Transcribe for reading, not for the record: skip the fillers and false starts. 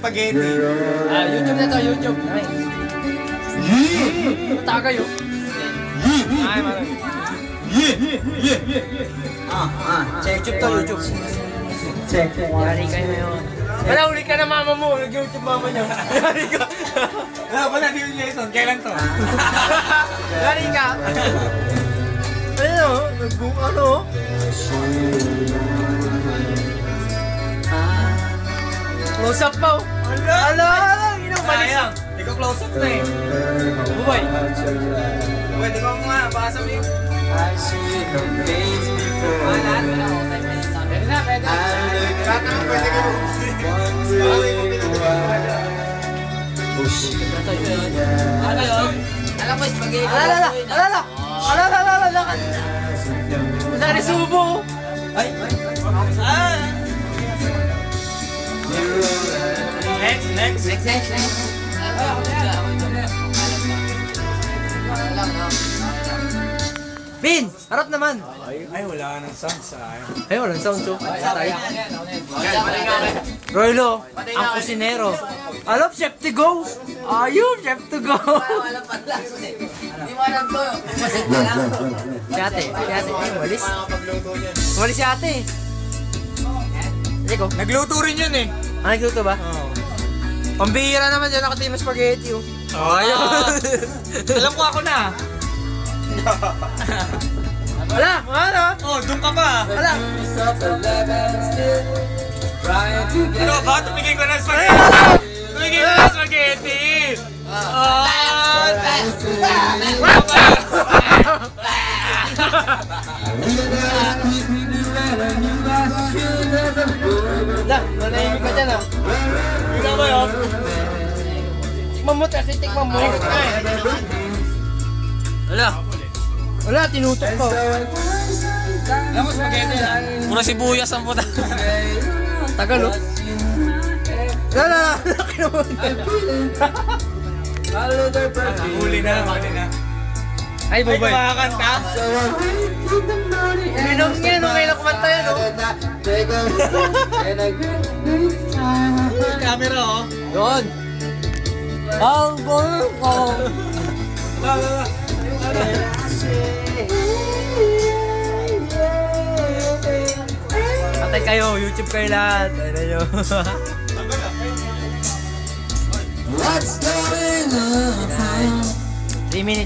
spaghetti. YouTube na to, YouTube. Mata kayo. Ay, man. Check YouTube to, YouTube. Check. Yari kayo ngayon. Wala, uli ka na mama mo. Nag-YouTube mama niya. Yari ka. Wala ba na ni Jason? Kailan to? Yari ka. Ano? Ano? Close up pa. Ala. Inumalis. Ikaw close up na eh. Bubay. Pwede ba mo nga, baka sabihin. Pwede na. Lahat naman pwede ka mo. Ano yun? Alam ko, spaghetti. Alala. Narisubo. Ay. Next. Bin, harap naman. Ay, wala ka ng sound sa akin. Ay, walang sound to. Patay. Rolo, ang kusinero. Alam, chef to go. Ayun, chef to go. Wala pala. Hindi mo alam to. Si ate. Ay, walis. Walis si ate. Sige ko. Nagluto rin yun eh. Nagluto ba? Oo. Pambihira naman dyan, nakatin ng spaghetti oh. Ayun. Alam ko ako na. Wala! Oh, doon ka pa. Wala! Ano ba? Tumigil ko ng spaghetti. Tumigil ko ng spaghetti. Manahimik ka dyan ah. Hindi ba yun? Tikman mo kasi, tikman mo. Wala, tinutok ko. Alam mo, spaghetti na. Puro sibuyas ang puta. Tagal oh. Wala. Huli na. Ay, Ay, bubay. kumakanta? Minong ngayon kumanta yan oh. Camera oh. Yun. Ang bol ko. Patay kayo, YouTube kayo lahat. Ayun nyo. What's going on? 3 minutes.